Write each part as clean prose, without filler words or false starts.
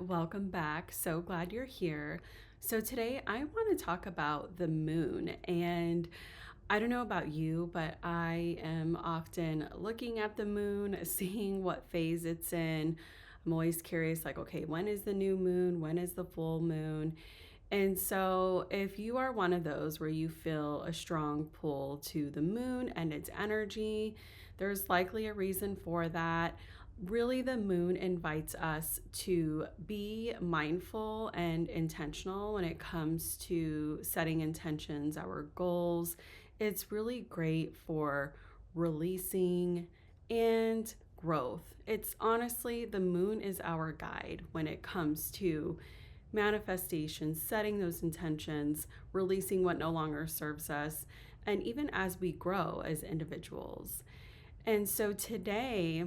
welcome back. So glad you're here. So, today I want to talk about the moon. And I don't know about you, but I am often looking at the moon, seeing what phase it's in. I'm always curious, like, okay, when is the new moon? When is the full moon? And so, if you are one of those where you feel a strong pull to the moon and its energy, there's likely a reason for that. Really, the moon invites us to be mindful and intentional when it comes to setting intentions, our goals. It's really great for releasing and growth. It's honestly, the moon is our guide when it comes to manifestation, setting those intentions, releasing what no longer serves us, and even as we grow as individuals. And so today,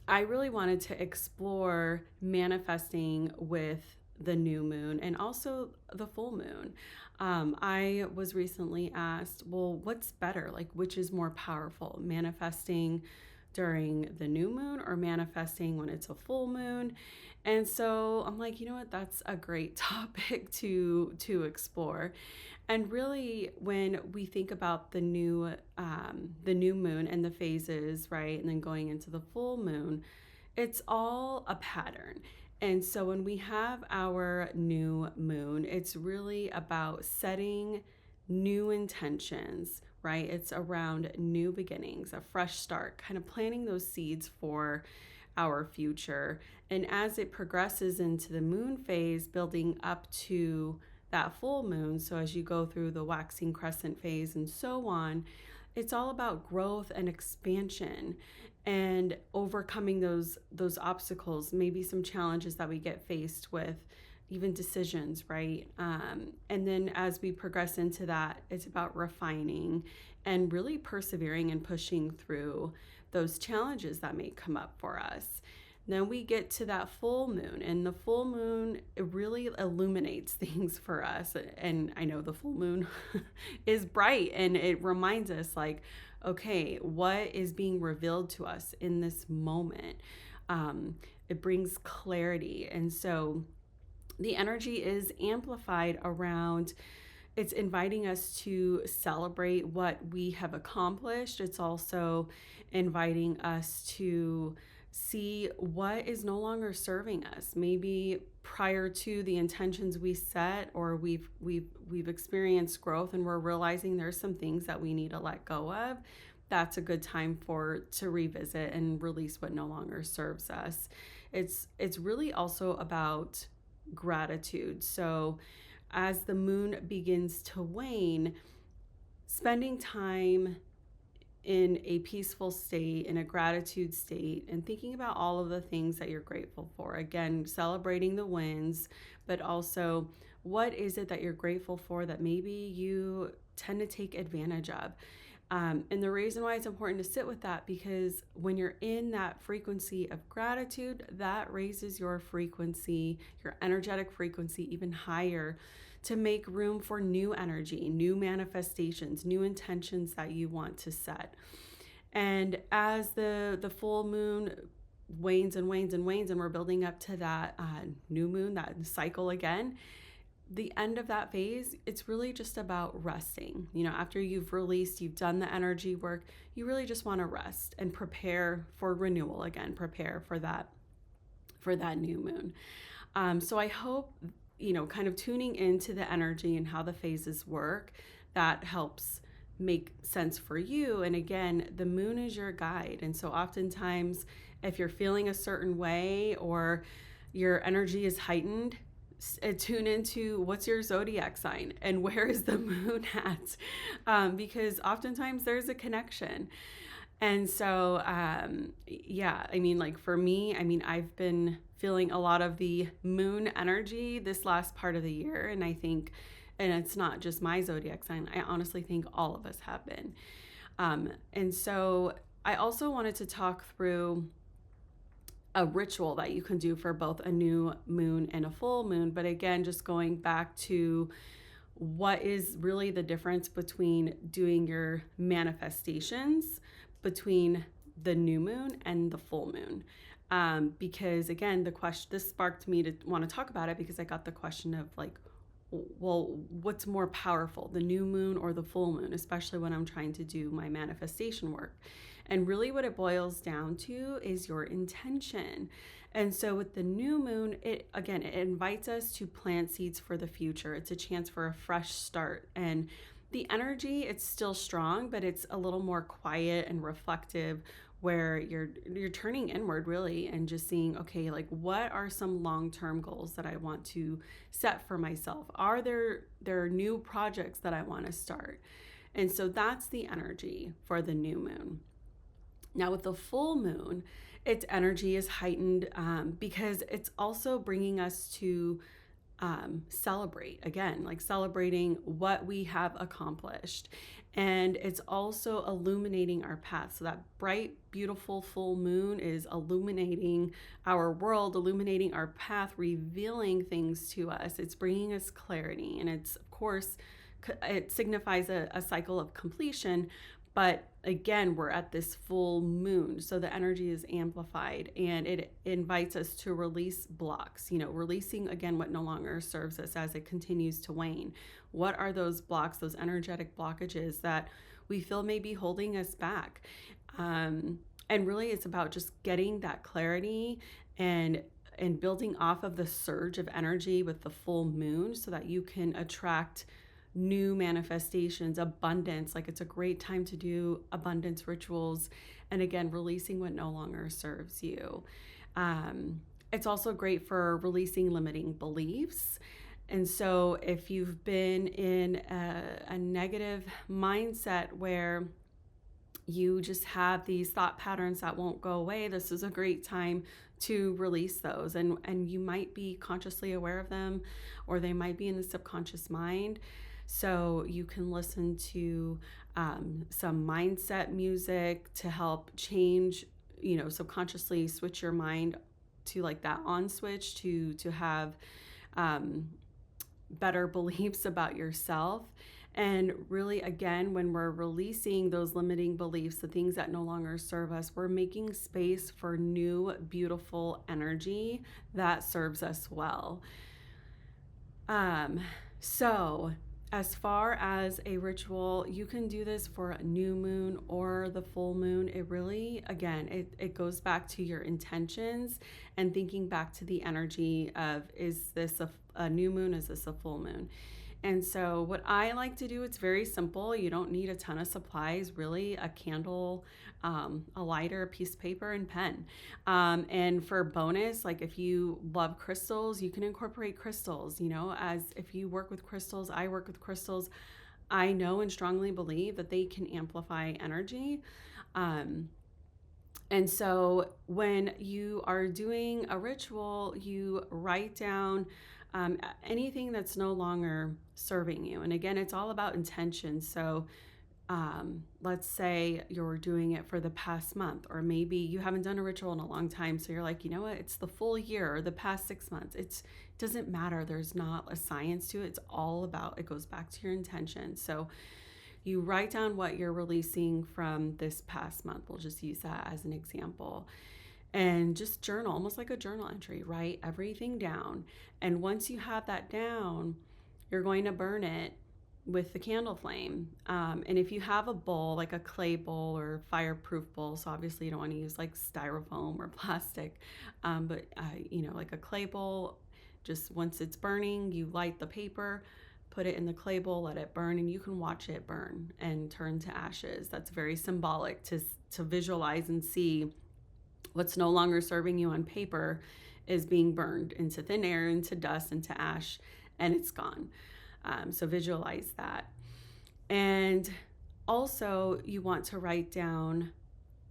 I really wanted to explore manifesting with the new moon and also the full moon. I was recently asked, well, what's better? Like, which is more powerful, manifesting during the new moon or manifesting when it's a full moon? And so I'm like, you know what? That's a great topic to explore. And really, when we think about the new moon and the phases, right, and then going into the full moon, it's all a pattern. And so when we have our new moon, it's really about setting new intentions, right? It's around new beginnings, a fresh start, kind of planting those seeds for our future. And as it progresses into the moon phase, building up to that full moon, so as you go through the waxing crescent phase and so on, it's all about growth and expansion and overcoming those obstacles, maybe some challenges that we get faced with, even decisions, right? And then as we progress into that, it's about refining and really persevering and pushing through those challenges that may come up for us. Then we get to that full moon, and the full moon, it really illuminates things for us. And I know the full moon is bright, and it reminds us, like, okay, what is being revealed to us in this moment? It brings clarity. And so the energy is amplified around, it's inviting us to celebrate what we have accomplished. It's also inviting us to see what is no longer serving us. Maybe prior to the intentions we set, or we've experienced growth and we're realizing there's some things that we need to let go of. That's a good time to revisit and release what no longer serves us. It's really also about gratitude. So as the moon begins to wane, spending time in a peaceful state, in a gratitude state, and thinking about all of the things that you're grateful for. Again, celebrating the wins, but also what is it that you're grateful for that maybe you tend to take advantage of. And the reason why it's important to sit with that, because when you're in that frequency of gratitude, that raises your frequency, your energetic frequency, even higher, to make room for new energy, new manifestations, new intentions that you want to set. And as the full moon wanes and wanes and wanes, and we're building up to that new moon, that cycle again, the end of that phase, it's really just about resting. You know, after you've released, you've done the energy work, you really just want to rest and prepare for renewal again, prepare for that new moon. So I hope, kind of tuning into the energy and how the phases work, that helps make sense for you. And again, the moon is your guide. And so oftentimes, if you're feeling a certain way or your energy is heightened, tune into what's your zodiac sign and where is the moon at, because oftentimes there's a connection. And so, like for me, I've been feeling a lot of the moon energy this last part of the year. And I think, and it's not just my zodiac sign, I honestly think all of us have been. And so I also wanted to talk through a ritual that you can do for both a new moon and a full moon. But again, just going back to what is really the difference between doing your manifestations between the new moon and the full moon. Because again, this sparked me to want to talk about it because I got the question of like, well, what's more powerful, the new moon or the full moon, especially when I'm trying to do my manifestation work. And really, what it boils down to is your intention. And so, with the new moon, it invites us to plant seeds for the future. It's a chance for a fresh start. And the energy, it's still strong, but it's a little more quiet and reflective, where you're turning inward really and just seeing, okay, like what are some long-term goals that I want to set for myself? Are there new projects that I want to start? And so that's the energy for the new moon. Now with the full moon, its energy is heightened, because it's also bringing us to celebrate again, like celebrating what we have accomplished. And it's also illuminating our path. So that bright, beautiful full moon is illuminating our world, illuminating our path, revealing things to us. It's bringing us clarity. And it's, of course, it signifies a cycle of completion. But again, we're at this full moon, so the energy is amplified and it invites us to release blocks, releasing again what no longer serves us as it continues to wane. What are those blocks, those energetic blockages that we feel may be holding us back? And really, it's about just getting that clarity and building off of the surge of energy with the full moon so that you can attract new manifestations, abundance. Like it's a great time to do abundance rituals. And again, releasing what no longer serves you. It's also great for releasing limiting beliefs. And so if you've been in a negative mindset where you just have these thought patterns that won't go away, this is a great time to release those. And you might be consciously aware of them, or they might be in the subconscious mind. So you can listen to some mindset music to help change, subconsciously switch your mind to like that on switch to have better beliefs about yourself. And really, again, when we're releasing those limiting beliefs, the things that no longer serve us, we're making space for new, beautiful energy that serves us well. So as far as a ritual, you can do this for a new moon or the full moon. It really, again, it goes back to your intentions and thinking back to the energy of, is this a new moon? Is this a full moon? And so what I like to do, it's very simple. You don't need a ton of supplies, really. A candle, a lighter, a piece of paper, and pen. And for bonus, like if you love crystals, you can incorporate crystals, as if you work with crystals, I work with crystals. I know and strongly believe that they can amplify energy. And so when you are doing a ritual, you write down anything that's no longer serving you. And again, it's all about intention. So let's say you're doing it for the past month, or maybe you haven't done a ritual in a long time. So you're like, you know what, it's the full year or the past 6 months. It doesn't matter. There's not a science to it. It's all about, it goes back to your intention. So you write down what you're releasing from this past month. We'll just use that as an example. And just journal, almost like a journal entry, write everything down. And once you have that down, you're going to burn it with the candle flame. And if you have a bowl, like a clay bowl or fireproof bowl, so obviously you don't want to use like styrofoam or plastic, but like a clay bowl, just once it's burning, you light the paper, put it in the clay bowl, let it burn, and you can watch it burn and turn to ashes. That's very symbolic to visualize and see what's no longer serving you on paper is being burned into thin air, into dust, into ash, and it's gone. So visualize that. And also you want to write down,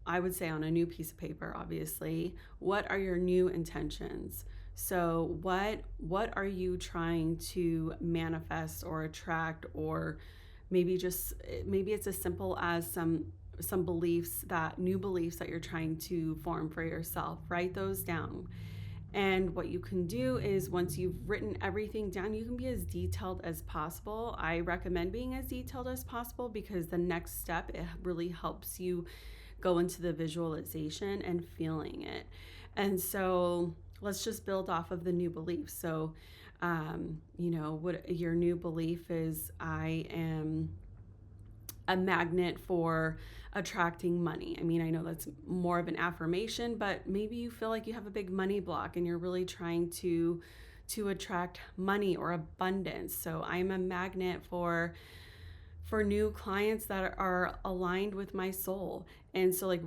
I would say on a new piece of paper, obviously, what are your new intentions? So what are you trying to manifest or attract, or maybe it's as simple as some new beliefs that you're trying to form for yourself. Write those down. And what you can do is, once you've written everything down, you can be as detailed as possible. I recommend being as detailed as possible because the next step, it really helps you go into the visualization and feeling it. And so let's just build off of the new belief. So, what your new belief is: I am a magnet for attracting money. I mean, I know that's more of an affirmation, but maybe you feel like you have a big money block and you're really trying to attract money or abundance. So I'm a magnet for new clients that are aligned with my soul. And so, like,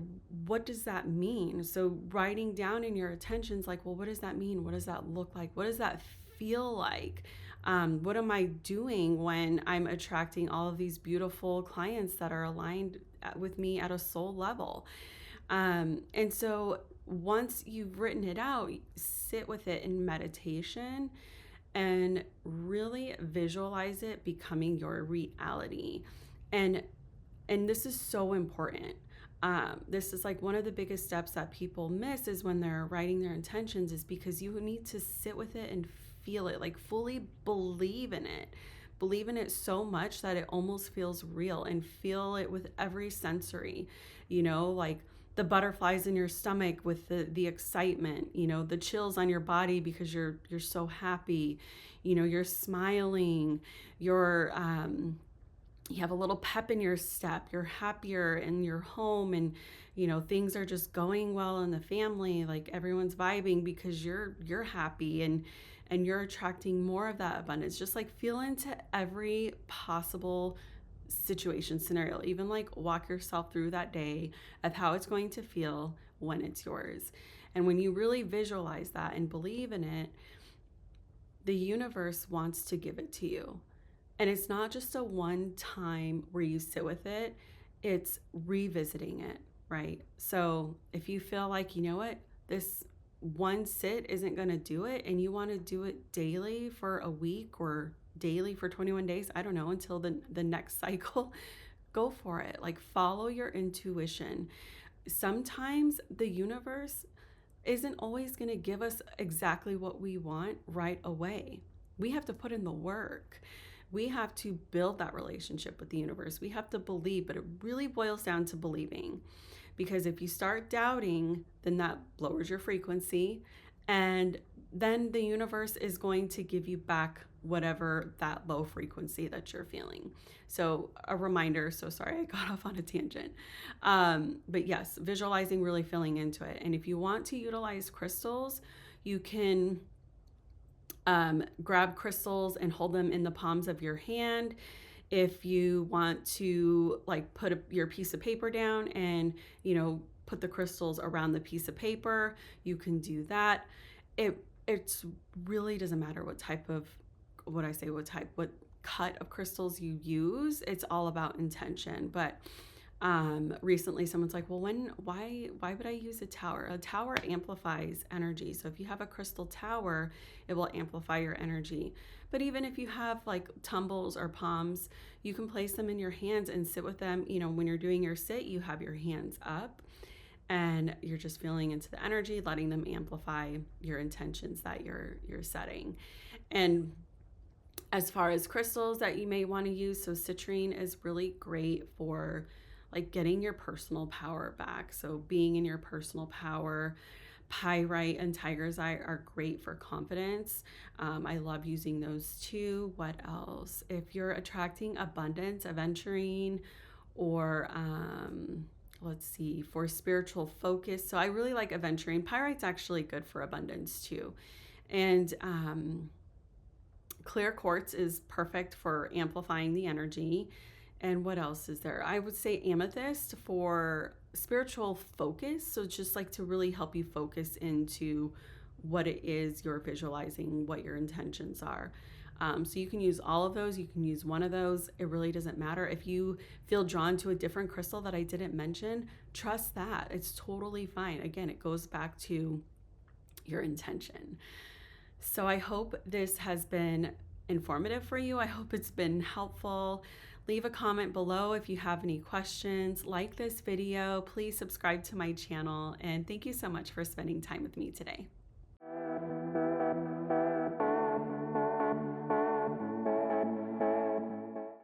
what does that mean? So writing down in your attentions, like, well, what does that mean? What does that look like? What does that feel like? What am I doing when I'm attracting all of these beautiful clients that are aligned with me at a soul level? And so once you've written it out, sit with it in meditation and really visualize it becoming your reality. And this is so important. This is like one of the biggest steps that people miss is when they're writing their intentions, is because you need to sit with it and feel it, like fully believe in it. Believe in it so much that it almost feels real, and feel it with every sensory, like the butterflies in your stomach with the excitement, the chills on your body because you're so happy, you're smiling, you have a little pep in your step, you're happier in your home, and things are just going well in the family, like everyone's vibing because you're happy, and you're attracting more of that abundance. Just like feel into every possible situation, scenario, even like walk yourself through that day of how it's going to feel when it's yours. And when you really visualize that and believe in it, the universe wants to give it to you. And it's not just a one time where you sit with it, it's revisiting it, right? So if you feel like, this one sit isn't going to do it, and you want to do it daily for a week or daily for 21 days, I don't know, until the next cycle, go for it. Like, follow your intuition. Sometimes the universe isn't always going to give us exactly what we want right away. We have to put in the work. We have to build that relationship with the universe. We have to believe, but it really boils down to believing. Because if you start doubting, then that lowers your frequency, and then the universe is going to give you back whatever that low frequency that you're feeling. So a reminder, so sorry I got off on a tangent. But yes, visualizing, really feeling into it. And if you want to utilize crystals, you can grab crystals and hold them in the palms of your hand. If you want to put your piece of paper down and, put the crystals around the piece of paper, you can do that. It really doesn't matter what cut of crystals you use. It's all about intention. But recently someone's like, well, why would I use a tower? A tower amplifies energy. So if you have a crystal tower, it will amplify your energy. But even if you have like tumbles or palms, you can place them in your hands and sit with them. When you're doing your sit, you have your hands up and you're just feeling into the energy, letting them amplify your intentions that you're setting. And as far as crystals that you may want to use, so citrine is really great for like getting your personal power back. So being in your personal power. Pyrite and tiger's eye are great for confidence. I love using those too. What else? If you're attracting abundance, aventurine, or let's see, for spiritual focus. So I really like aventurine. Pyrite's actually good for abundance too. And clear quartz is perfect for amplifying the energy. And what else is there? I would say amethyst for spiritual focus. So just like to really help you focus into what it is you're visualizing, what your intentions are. So you can use all of those. You can use one of those. It really doesn't matter. If you feel drawn to a different crystal that I didn't mention, trust that. It's totally fine. Again, it goes back to your intention. So I hope this has been informative for you. I hope it's been helpful. Leave a comment below if you have any questions. Like this video. Please subscribe to my channel. And thank you so much for spending time with me today.